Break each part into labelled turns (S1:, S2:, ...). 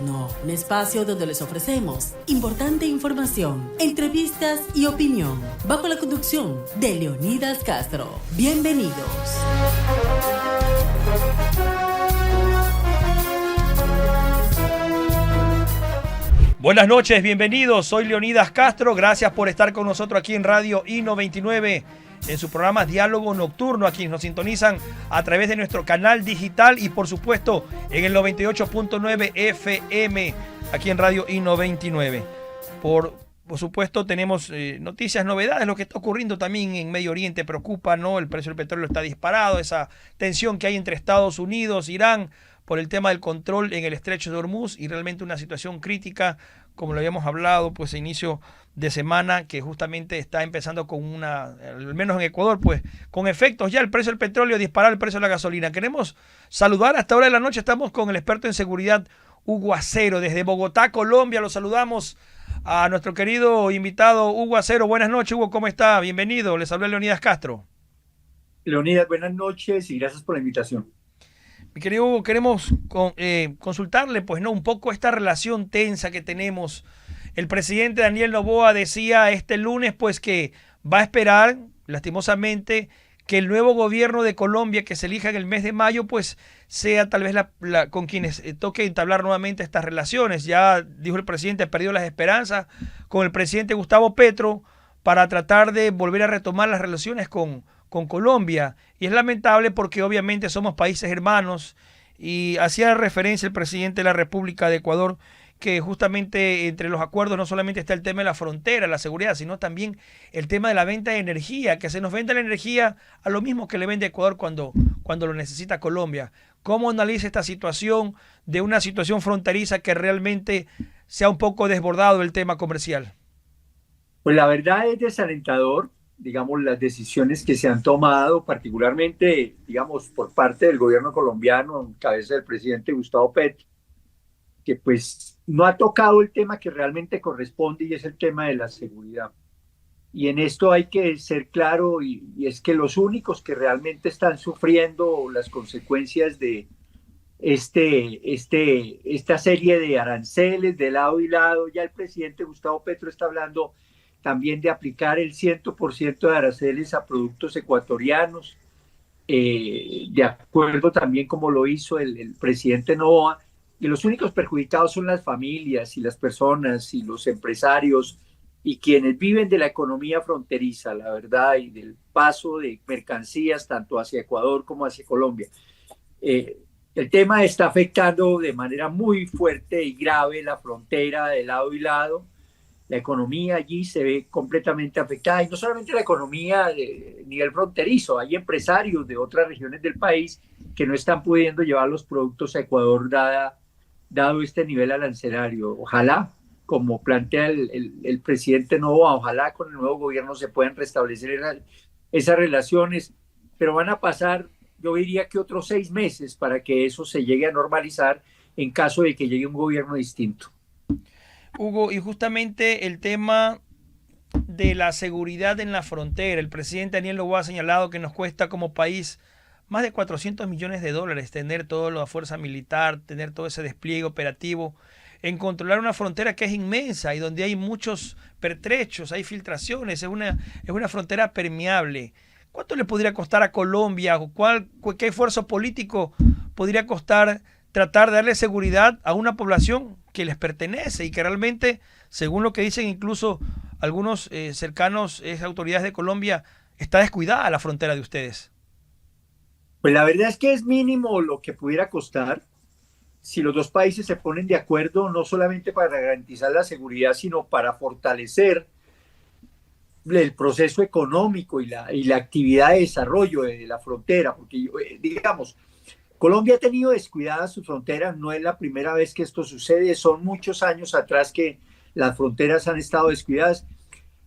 S1: Nocturno, un espacio donde les ofrecemos importante información, entrevistas y opinión, bajo la conducción de Leonidas Castro. Bienvenidos.
S2: Buenas noches, bienvenidos. Soy Leonidas Castro. Gracias por estar con nosotros aquí en Radio I-99 en su programa Diálogo Nocturno, a quienes nos sintonizan a través de nuestro canal digital y por supuesto en el 98.9 FM aquí en Radio I-99. Por supuesto tenemos noticias, novedades, lo que está ocurriendo también en Medio Oriente preocupa, ¿no? El precio del petróleo está disparado, esa tensión que hay entre Estados Unidos, Irán, por el tema del control en el estrecho de Hormuz y realmente una situación crítica, como lo habíamos hablado, pues a inicio de semana, que justamente está empezando con al menos en Ecuador, pues con efectos ya el precio del petróleo, disparar el precio de la gasolina. Queremos saludar hasta ahora de la noche, estamos con el experto en seguridad Hugo Acero, desde Bogotá, Colombia. Lo saludamos a nuestro querido invitado Hugo Acero. Buenas noches, Hugo, ¿cómo está? Bienvenido, le saluda Leonidas Castro.
S3: Leonidas, buenas noches y gracias por la invitación.
S2: Mi querido Hugo, queremos consultarle, pues no, un poco esta relación tensa que tenemos. El presidente Daniel Noboa decía este lunes, pues que va a esperar, lastimosamente, que el nuevo gobierno de Colombia que se elija en el mes de mayo, pues sea tal vez con quienes toque entablar nuevamente estas relaciones. Ya dijo el presidente, perdió las esperanzas con el presidente Gustavo Petro para tratar de volver a retomar las relaciones con Colombia. Y es lamentable porque obviamente somos países hermanos y hacía referencia el presidente de la República de Ecuador que justamente entre los acuerdos no solamente está el tema de la frontera, la seguridad, sino también el tema de la venta de energía, que se nos vende la energía a lo mismo que le vende Ecuador cuando lo necesita Colombia. ¿Cómo analiza esta situación de una situación fronteriza que realmente se ha un poco desbordado el tema comercial?
S3: Pues la verdad es desalentador, digamos, las decisiones que se han tomado, particularmente, digamos, por parte del gobierno colombiano, en cabeza del presidente Gustavo Petro, que pues no ha tocado el tema que realmente corresponde y es el tema de la seguridad. Y en esto hay que ser claro y es que los únicos que realmente están sufriendo las consecuencias de esta serie de aranceles de lado y lado, ya el presidente Gustavo Petro está hablando también de aplicar el 100% de aranceles a productos ecuatorianos, de acuerdo también como lo hizo el presidente Noboa, y los únicos perjudicados son las familias y las personas y los empresarios y quienes viven de la economía fronteriza, la verdad, y del paso de mercancías tanto hacia Ecuador como hacia Colombia. El tema está afectando de manera muy fuerte y grave la frontera de lado y lado. La economía allí se ve completamente afectada y no solamente la economía de nivel fronterizo, hay empresarios de otras regiones del país que no están pudiendo llevar los productos a Ecuador dado este nivel arancelario. Ojalá, como plantea el presidente Noboa, ojalá con el nuevo gobierno se puedan restablecer esas relaciones, pero van a pasar, yo diría que otros 6 meses para que eso se llegue a normalizar en caso de que llegue un gobierno distinto.
S2: Hugo, y justamente el tema de la seguridad en la frontera, el presidente Daniel Noboa ha señalado que nos cuesta como país más de $400 millones tener toda la fuerza militar, tener todo ese despliegue operativo, en controlar una frontera que es inmensa y donde hay muchos pertrechos, hay filtraciones, es una frontera permeable. ¿Cuánto le podría costar a Colombia o qué esfuerzo político podría costar tratar de darle seguridad a una población que les pertenece y que realmente, según lo que dicen incluso algunos cercanos autoridades de Colombia, está descuidada la frontera de ustedes?
S3: Pues la verdad es que es mínimo lo que pudiera costar si los dos países se ponen de acuerdo, no solamente para garantizar la seguridad, sino para fortalecer el proceso económico y la actividad de desarrollo de la frontera, porque digamos, Colombia ha tenido descuidadas sus fronteras, no es la primera vez que esto sucede, son muchos años atrás que las fronteras han estado descuidadas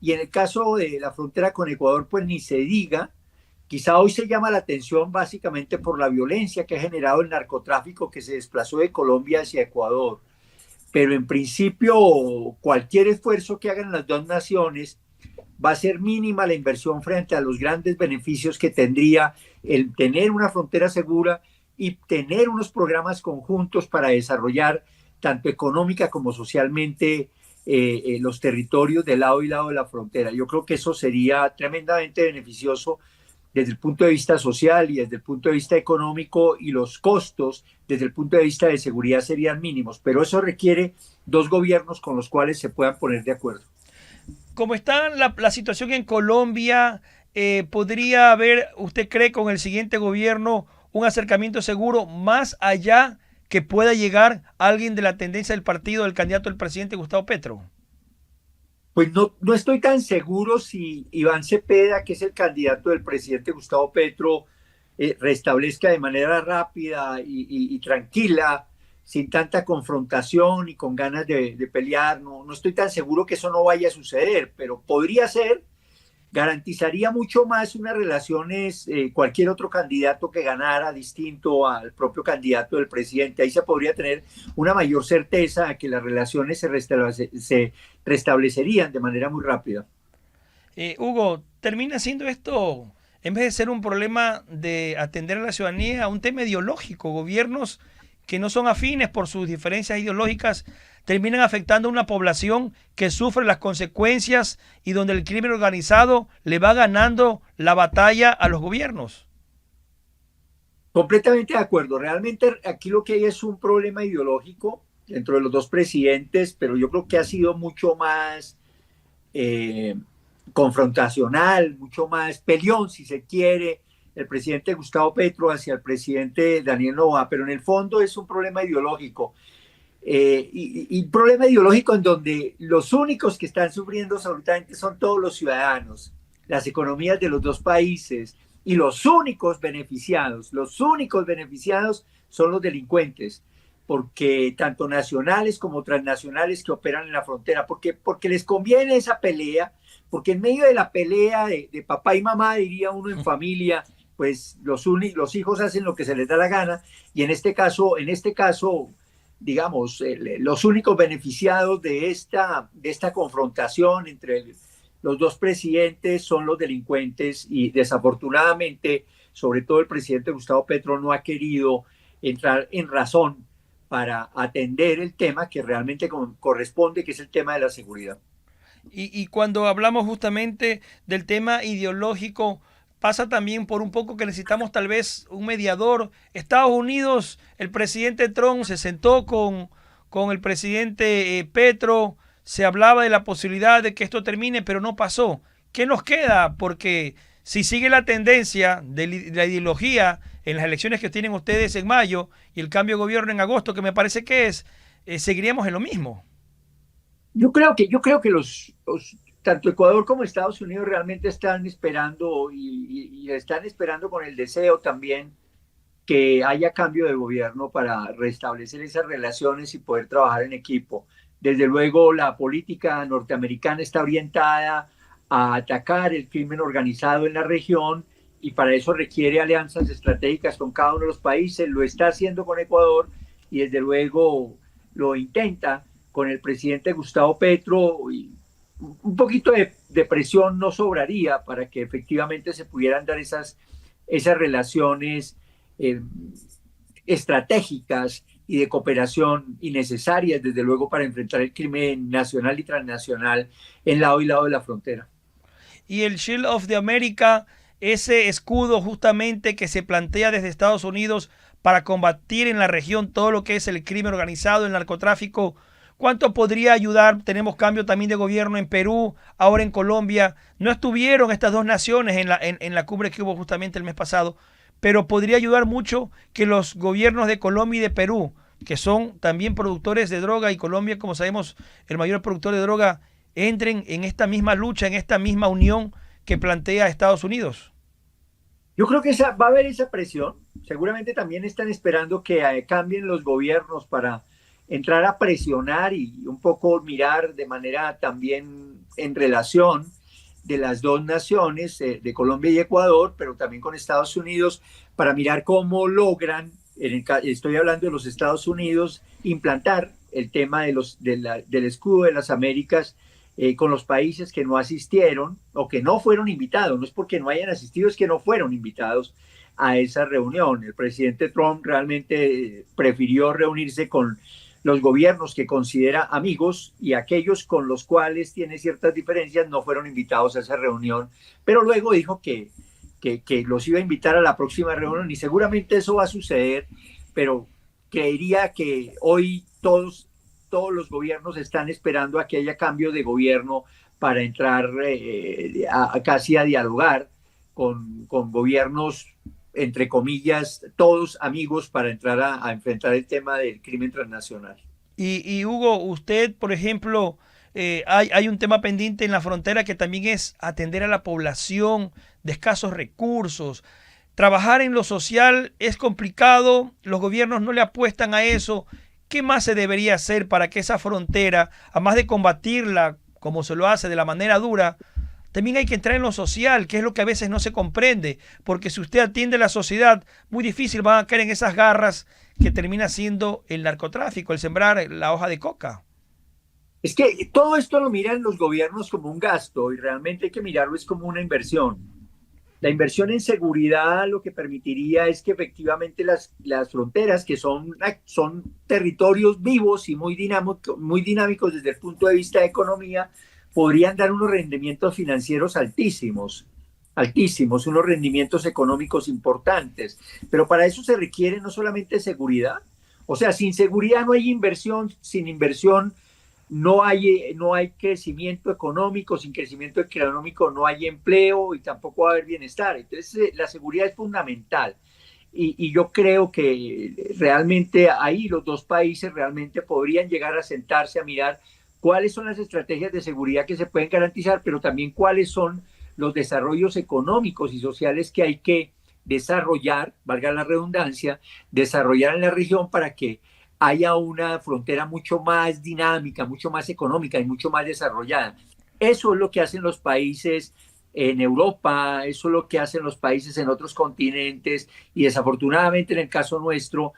S3: y en el caso de la frontera con Ecuador, pues ni se diga. Quizá hoy se llama la atención básicamente por la violencia que ha generado el narcotráfico que se desplazó de Colombia hacia Ecuador. Pero en principio, cualquier esfuerzo que hagan las dos naciones va a ser mínima la inversión frente a los grandes beneficios que tendría el tener una frontera segura y tener unos programas conjuntos para desarrollar tanto económica como socialmente, los territorios de lado y lado de la frontera. Yo creo que eso sería tremendamente beneficioso desde el punto de vista social y desde el punto de vista económico, y los costos desde el punto de vista de seguridad serían mínimos, pero eso requiere dos gobiernos con los cuales se puedan poner de acuerdo.
S2: ¿Cómo está la situación en Colombia? ¿Podría haber, usted cree, con el siguiente gobierno un acercamiento seguro más allá que pueda llegar alguien de la tendencia del partido del candidato del presidente Gustavo Petro?
S3: Pues no estoy tan seguro si Iván Cepeda, que es el candidato del presidente Gustavo Petro, restablezca de manera rápida y tranquila, sin tanta confrontación y con ganas de pelear. No estoy tan seguro que eso no vaya a suceder, pero podría ser. Garantizaría mucho más unas relaciones, cualquier otro candidato que ganara distinto al propio candidato del presidente. Ahí se podría tener una mayor certeza de que las relaciones se restablecerían de manera muy rápida.
S2: Hugo, termina siendo esto, en vez de ser un problema de atender a la ciudadanía, un tema ideológico. Gobiernos que no son afines por sus diferencias ideológicas terminan afectando a una población que sufre las consecuencias y donde el crimen organizado le va ganando la batalla a los gobiernos.
S3: Completamente de acuerdo. Realmente aquí lo que hay es un problema ideológico dentro de los dos presidentes, pero yo creo que ha sido mucho más confrontacional, mucho más peleón, si se quiere, el presidente Gustavo Petro hacia el presidente Daniel Noboa, pero en el fondo es un problema ideológico. Y un problema ideológico en donde los únicos que están sufriendo absolutamente son todos los ciudadanos, las economías de los dos países, y los únicos beneficiados son los delincuentes, porque tanto nacionales como transnacionales que operan en la frontera, porque les conviene esa pelea, porque en medio de la pelea de papá y mamá, diría uno en familia, pues los hijos hacen lo que se les da la gana, y en este caso, digamos, los únicos beneficiados de esta confrontación entre los dos presidentes son los delincuentes, y desafortunadamente, sobre todo el presidente Gustavo Petro no ha querido entrar en razón para atender el tema que realmente corresponde, que es el tema de la seguridad.
S2: Y cuando hablamos justamente del tema ideológico, pasa también por un poco que necesitamos tal vez un mediador. Estados Unidos, el presidente Trump se sentó con el presidente Petro, se hablaba de la posibilidad de que esto termine, pero no pasó. ¿Qué nos queda? Porque si sigue la tendencia de la ideología en las elecciones que tienen ustedes en mayo y el cambio de gobierno en agosto, que me parece que seguiríamos en lo mismo.
S3: Yo creo que tanto Ecuador como Estados Unidos realmente están esperando y están esperando con el deseo también que haya cambio de gobierno para restablecer esas relaciones y poder trabajar en equipo. Desde luego, la política norteamericana está orientada a atacar el crimen organizado en la región, y para eso requiere alianzas estratégicas con cada uno de los países. Lo está haciendo con Ecuador y desde luego lo intenta con el presidente Gustavo Petro, y un poquito de presión no sobraría para que efectivamente se pudieran dar esas relaciones estratégicas y de cooperación, y necesarias desde luego para enfrentar el crimen nacional y transnacional en lado y lado de la frontera.
S2: Y el Shield of the America, ese escudo justamente que se plantea desde Estados Unidos para combatir en la región todo lo que es el crimen organizado, el narcotráfico, ¿cuánto podría ayudar? Tenemos cambio también de gobierno en Perú, ahora en Colombia. No estuvieron estas dos naciones en la cumbre que hubo justamente el mes pasado, pero podría ayudar mucho que los gobiernos de Colombia y de Perú, que son también productores de droga, y Colombia, como sabemos, el mayor productor de droga, entren en esta misma lucha, en esta misma unión que plantea Estados Unidos.
S3: Yo creo que va a haber esa presión. Seguramente también están esperando que cambien los gobiernos para entrar a presionar y un poco mirar de manera también en relación de las dos naciones, de Colombia y Ecuador, pero también con Estados Unidos, para mirar cómo logran, estoy hablando de los Estados Unidos, implantar el tema del escudo de las Américas con los países que no asistieron o que no fueron invitados. No es porque no hayan asistido, es que no fueron invitados a esa reunión. El presidente Trump realmente prefirió reunirse con los gobiernos que considera amigos y aquellos con los cuales tiene ciertas diferencias no fueron invitados a esa reunión, pero luego dijo que los iba a invitar a la próxima reunión y seguramente eso va a suceder, pero creería que hoy todos los gobiernos están esperando a que haya cambio de gobierno para entrar casi a dialogar con gobiernos, entre comillas, todos amigos para entrar a enfrentar el tema del crimen transnacional.
S2: Y Hugo, usted, por ejemplo, hay un tema pendiente en la frontera que también es atender a la población de escasos recursos. Trabajar en lo social es complicado, los gobiernos no le apuestan a eso. ¿Qué más se debería hacer para que esa frontera, además de combatirla como se lo hace de la manera dura, también hay que entrar en lo social, que es lo que a veces no se comprende? Porque si usted atiende a la sociedad, muy difícil van a caer en esas garras que termina siendo el narcotráfico, el sembrar la hoja de coca.
S3: Es que todo esto lo miran los gobiernos como un gasto y realmente hay que mirarlo es como una inversión. La inversión en seguridad lo que permitiría es que efectivamente las fronteras, que son territorios vivos y muy dinámicos desde el punto de vista de economía, podrían dar unos rendimientos financieros altísimos, unos rendimientos económicos importantes. Pero para eso se requiere no solamente seguridad, o sea, sin seguridad no hay inversión, sin inversión no hay crecimiento económico, sin crecimiento económico no hay empleo y tampoco va a haber bienestar. Entonces, la seguridad es fundamental. Y yo creo que realmente ahí los dos países realmente podrían llegar a sentarse a mirar cuáles son las estrategias de seguridad que se pueden garantizar, pero también cuáles son los desarrollos económicos y sociales que hay que desarrollar, valga la redundancia, desarrollar en la región para que haya una frontera mucho más dinámica, mucho más económica y mucho más desarrollada. Eso es lo que hacen los países en Europa, eso es lo que hacen los países en otros continentes y desafortunadamente en el caso nuestro,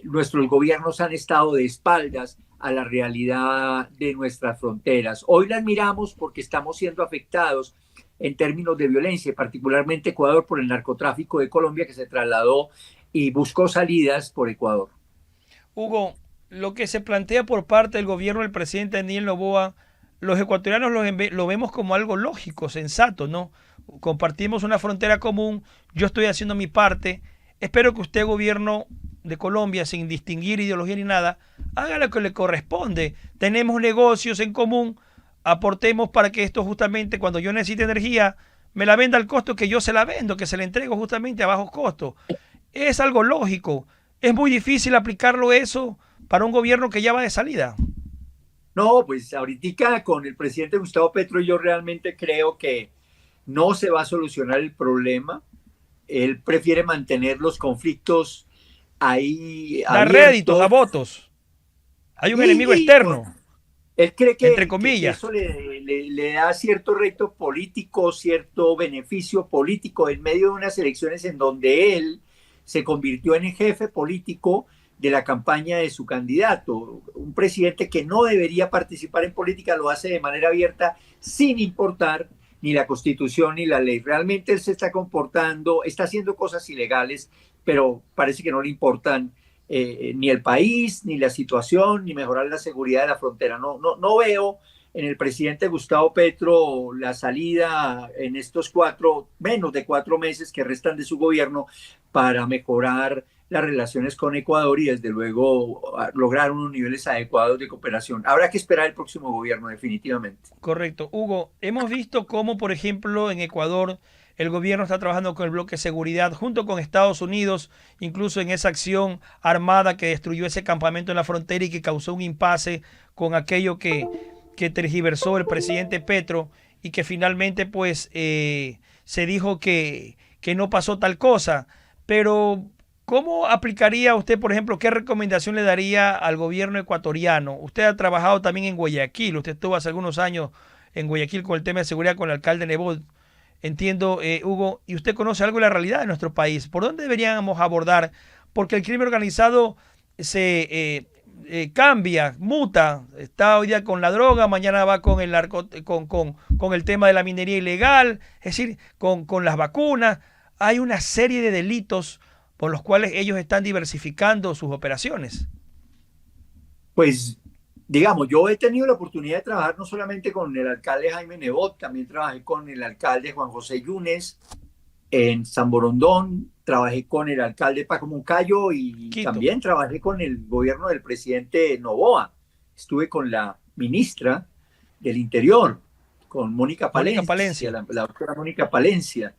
S3: nuestros gobiernos han estado de espaldas a la realidad de nuestras fronteras. Hoy las miramos porque estamos siendo afectados en términos de violencia, particularmente Ecuador por el narcotráfico de Colombia que se trasladó y buscó salidas por Ecuador.
S2: Hugo, lo que se plantea por parte del gobierno del presidente Daniel Noboa, los ecuatorianos lo vemos como algo lógico, sensato, ¿no? Compartimos una frontera común, yo estoy haciendo mi parte, espero que usted, gobierno de Colombia, sin distinguir ideología ni nada, haga lo que le corresponde. Tenemos negocios en común, aportemos para que esto justamente cuando yo necesite energía, me la venda al costo que yo se la vendo, que se la entrego justamente a bajos costos. Es algo lógico. Es muy difícil aplicarlo eso para un gobierno que ya va de salida.
S3: No, pues ahorita con el presidente Gustavo Petro yo realmente creo que no se va a solucionar el problema. Él prefiere mantener los conflictos ahí
S2: Dar réditos a votos. Hay un enemigo externo.
S3: Él cree
S2: entre comillas,
S3: que eso le da cierto reto político, cierto beneficio político en medio de unas elecciones en donde él se convirtió en el jefe político de la campaña de su candidato. Un presidente que no debería participar en política lo hace de manera abierta sin importar ni la Constitución ni la ley. Realmente él se está comportando, está haciendo cosas ilegales, pero parece que no le importan ni el país, ni la situación, ni mejorar la seguridad de la frontera. No veo en el presidente Gustavo Petro la salida en estos menos de 4 meses que restan de su gobierno para mejorar las relaciones con Ecuador y desde luego lograr unos niveles adecuados de cooperación. Habrá que esperar el próximo gobierno definitivamente.
S2: Correcto. Hugo, hemos visto cómo, por ejemplo, en Ecuador el gobierno está trabajando con el bloque de seguridad junto con Estados Unidos, incluso en esa acción armada que destruyó ese campamento en la frontera y que causó un impasse con aquello que tergiversó el presidente Petro y que finalmente pues se dijo que no pasó tal cosa. Pero ¿cómo aplicaría usted, por ejemplo, qué recomendación le daría al gobierno ecuatoriano? Usted ha trabajado también en Guayaquil, usted estuvo hace algunos años en Guayaquil con el tema de seguridad con el alcalde Nebot, entiendo, Hugo, y usted conoce algo de la realidad de nuestro país. ¿Por dónde deberíamos abordar? Porque el crimen organizado se cambia, muta, está hoy día con la droga, mañana va con el con el tema de la minería ilegal, es decir, con las vacunas. Hay una serie de delitos por los cuales ellos están diversificando sus operaciones.
S3: Pues, digamos, yo he tenido la oportunidad de trabajar no solamente con el alcalde Jaime Nebot, también trabajé con el alcalde Juan José Yunes en San Borondón, trabajé con el alcalde Paco Moncayo y
S2: Quito.
S3: también trabajé con el gobierno del presidente Noboa. Estuve con la ministra del Interior, con Mónica
S2: Mónica
S3: Palencia,
S2: Palencia.
S3: la doctora Mónica Palencia.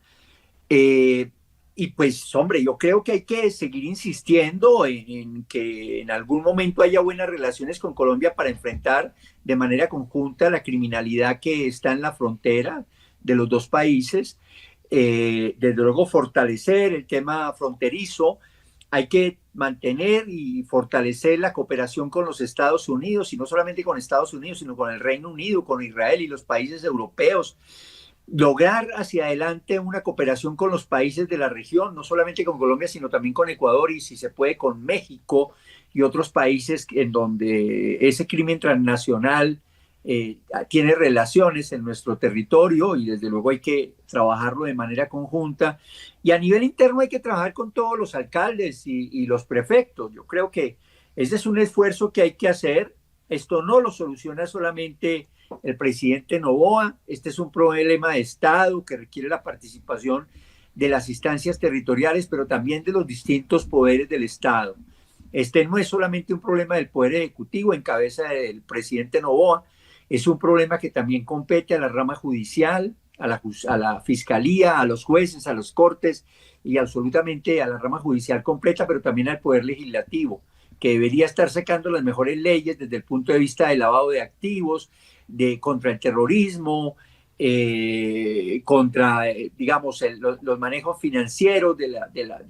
S3: Eh, y pues, hombre, yo creo que hay que seguir insistiendo en que en algún momento haya buenas relaciones con Colombia para enfrentar de manera conjunta la criminalidad que está en la frontera de los dos países. Desde luego, fortalecer el tema fronterizo. Hay que mantener y fortalecer la cooperación con los Estados Unidos, y no solamente con Estados Unidos, sino con el Reino Unido, con Israel y los países europeos. Lograr hacia adelante una cooperación con los países de la región, no solamente con Colombia, sino también con Ecuador y si se puede con México y otros países en donde ese crimen transnacional tiene relaciones en nuestro territorio, y desde luego hay que trabajarlo de manera conjunta. Y a nivel interno hay que trabajar con todos los alcaldes y los prefectos. Yo creo que ese es un esfuerzo que hay que hacer. Esto no lo soluciona solamente el presidente Noboa. Este es un problema de Estado que requiere la participación de las instancias territoriales, pero también de los distintos poderes del Estado. Este no es solamente un problema del Poder Ejecutivo en cabeza del presidente Noboa, es un problema que también compete a la rama judicial, a la fiscalía, a los jueces, a los cortes y absolutamente a la rama judicial completa, pero también al Poder Legislativo, que debería estar sacando las mejores leyes desde el punto de vista del lavado de activos, contra el terrorismo, contra, digamos, los manejos financieros de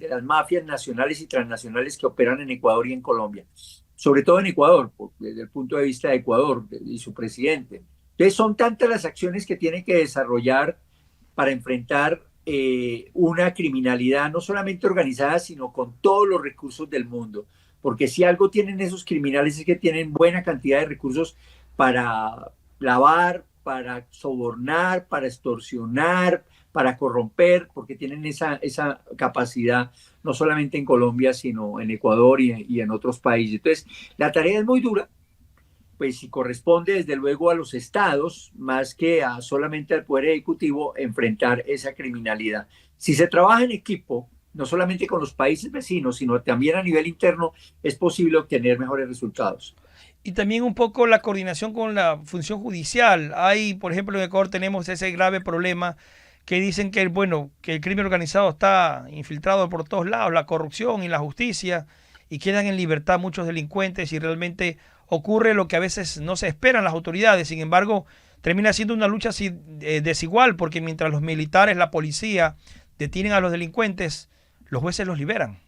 S3: las mafias nacionales y transnacionales que operan en Ecuador y en Colombia, sobre todo en Ecuador, desde el punto de vista de Ecuador y su presidente. Entonces, son tantas las acciones que tienen que desarrollar para enfrentar una criminalidad no solamente organizada, sino con todos los recursos del mundo. Porque si algo tienen esos criminales es que tienen buena cantidad de recursos para lavar, para sobornar, para extorsionar, para corromper, porque tienen esa capacidad no solamente en Colombia, sino en Ecuador y en otros países. Entonces, la tarea es muy dura, pues si corresponde desde luego a los estados, más que a solamente al Poder Ejecutivo, enfrentar esa criminalidad. Si se trabaja en equipo, no solamente con los países vecinos, sino también a nivel interno, es posible obtener mejores resultados.
S2: Y también un poco la coordinación con la función judicial. Hay, por ejemplo, en Ecuador tenemos ese grave problema que dicen que, bueno, que el crimen organizado está infiltrado por todos lados, la corrupción y la justicia, y quedan en libertad muchos delincuentes y realmente ocurre lo que a veces no se esperan las autoridades. Sin embargo, termina siendo una lucha desigual, porque mientras los militares, la policía, detienen a los delincuentes, los jueces los liberan.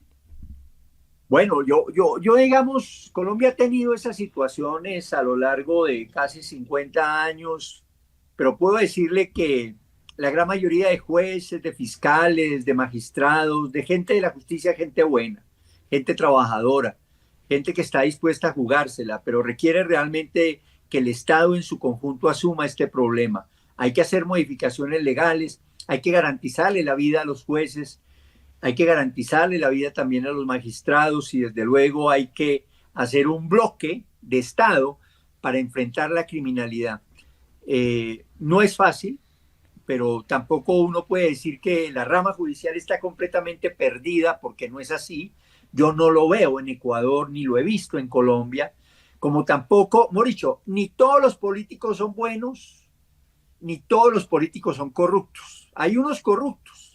S3: Bueno, yo, digamos, Colombia ha tenido esas situaciones a lo largo de casi 50 años, pero puedo decirle que la gran mayoría de jueces, de fiscales, de magistrados, de gente de la justicia, gente buena, gente trabajadora, gente que está dispuesta a jugársela, pero requiere realmente que el Estado en su conjunto asuma este problema. Hay que hacer modificaciones legales, hay que garantizarle la vida a los jueces, hay que garantizarle la vida también a los magistrados, y desde luego hay que hacer un bloque de Estado para enfrentar la criminalidad. No es fácil, pero tampoco uno puede decir que la rama judicial está completamente perdida, porque no es así. Yo no lo veo en Ecuador, ni lo he visto en Colombia, como tampoco, Mauricio, ni todos los políticos son buenos, ni todos los políticos son corruptos. Hay unos corruptos,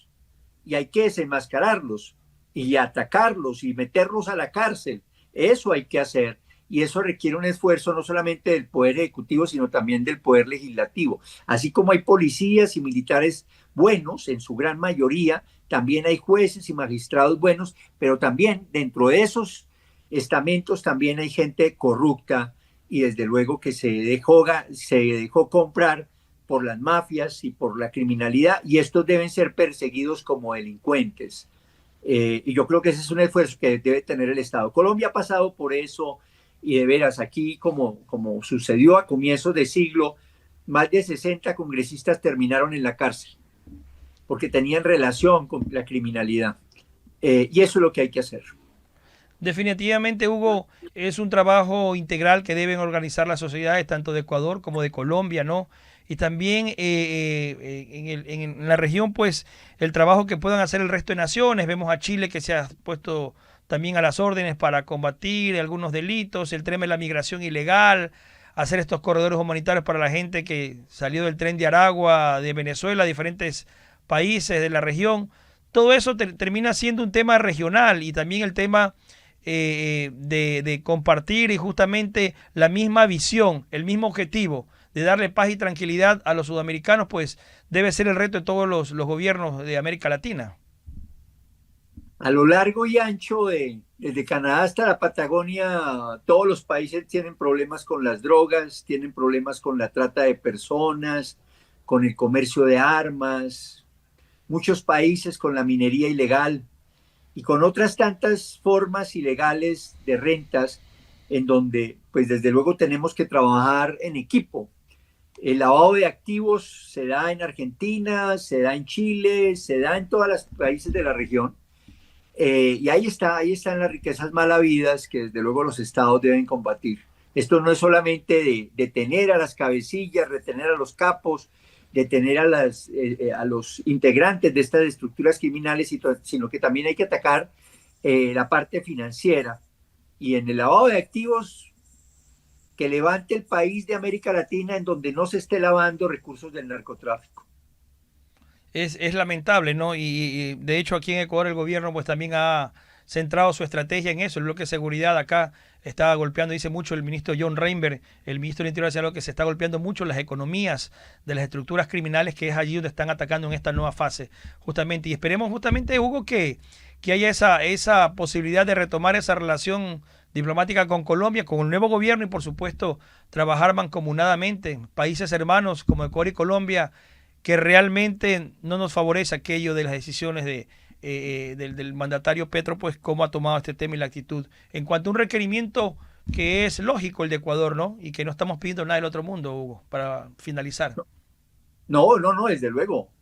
S3: y hay que desenmascararlos y atacarlos y meterlos a la cárcel. Eso hay que hacer, y eso requiere un esfuerzo no solamente del Poder Ejecutivo, sino también del Poder Legislativo. Así como hay policías y militares buenos, en su gran mayoría, también hay jueces y magistrados buenos, pero también dentro de esos estamentos también hay gente corrupta, y desde luego que se dejó comprar por las mafias y por la criminalidad, y estos deben ser perseguidos como delincuentes. Y yo creo que ese es un esfuerzo que debe tener el Estado. Colombia ha pasado por eso, y de veras aquí, como sucedió a comienzos de siglo, más de 60 congresistas terminaron en la cárcel porque tenían relación con la criminalidad. Y eso es lo que hay que hacer.
S2: Definitivamente, Hugo, es un trabajo integral que deben organizar las sociedades tanto de Ecuador como de Colombia, ¿no? Y también en la región, pues, el trabajo que puedan hacer el resto de naciones. Vemos a Chile que se ha puesto también a las órdenes para combatir algunos delitos, el tema de la migración ilegal, hacer estos corredores humanitarios para la gente que salió del tren de Aragua, de Venezuela, diferentes países de la región. Todo eso termina siendo un tema regional y también el tema de compartir y justamente la misma visión, el mismo objetivo de darle paz y tranquilidad a los sudamericanos, pues debe ser el reto de todos los gobiernos de América Latina.
S3: A lo largo y ancho desde Canadá hasta la Patagonia, todos los países tienen problemas con las drogas, tienen problemas con la trata de personas, con el comercio de armas, muchos países con la minería ilegal y con otras tantas formas ilegales de rentas en donde, pues desde luego tenemos que trabajar en equipo. El lavado de activos se da en Argentina, se da en Chile, se da en todos los países de la región. Y ahí están las riquezas mal habidas que desde luego los estados deben combatir. Esto no es solamente de detener a las cabecillas, retener a los capos, detener a los integrantes de estas estructuras criminales, sino que también hay que atacar la parte financiera. Y en el lavado de activos, que levante el país de América Latina en donde no se esté lavando recursos del narcotráfico.
S2: Es lamentable, ¿no? Y de hecho aquí en Ecuador el gobierno pues también ha centrado su estrategia en eso. El bloque de seguridad acá está golpeando, dice mucho el ministro John Reinberg, el ministro del Interior, decía que se está golpeando mucho las economías de las estructuras criminales, que es allí donde están atacando en esta nueva fase, justamente. Y esperemos justamente, Hugo, que haya esa posibilidad de retomar esa relación diplomática con Colombia, con el nuevo gobierno y por supuesto trabajar mancomunadamente, países hermanos como Ecuador y Colombia, que realmente no nos favorece aquello de las decisiones del mandatario Petro, pues cómo ha tomado este tema y la actitud. En cuanto a un requerimiento que es lógico el de Ecuador, ¿no? Y que no estamos pidiendo nada del otro mundo, Hugo, para finalizar.
S3: No,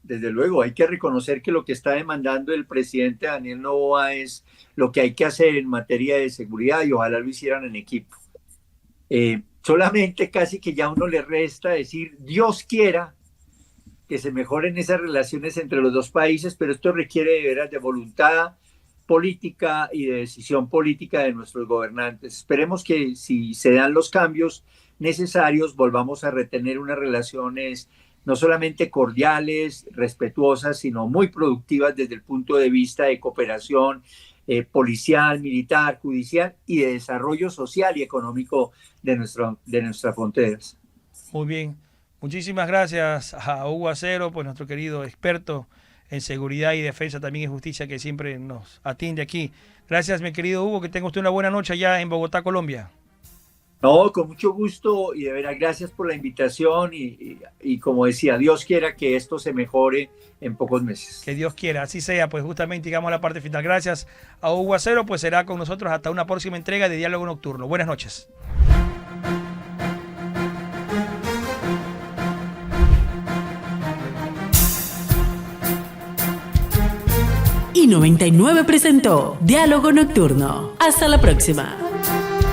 S3: desde luego. Hay que reconocer que lo que está demandando el presidente Daniel Noboa es lo que hay que hacer en materia de seguridad y ojalá lo hicieran en equipo. Solamente casi que ya uno le resta decir, Dios quiera que se mejoren esas relaciones entre los dos países, pero esto requiere de veras de voluntad política y de decisión política de nuestros gobernantes. Esperemos que si se dan los cambios necesarios, volvamos a retener unas relaciones no solamente cordiales, respetuosas, sino muy productivas desde el punto de vista de cooperación policial, militar, judicial y de desarrollo social y económico de nuestras fronteras.
S2: Muy bien. Muchísimas gracias a Hugo Acero, pues nuestro querido experto en seguridad y defensa, también en justicia, que siempre nos atiende aquí. Gracias, mi querido Hugo, que tenga usted una buena noche allá en Bogotá, Colombia.
S3: No, con mucho gusto y de veras gracias por la invitación y como decía, Dios quiera que esto se mejore en pocos meses.
S2: Que Dios quiera, así sea, pues justamente llegamos a la parte final. Gracias a Hugo Acero, pues será con nosotros hasta una próxima entrega de Diálogo Nocturno. Buenas noches.
S1: Y 99 presentó Diálogo Nocturno. Hasta la próxima.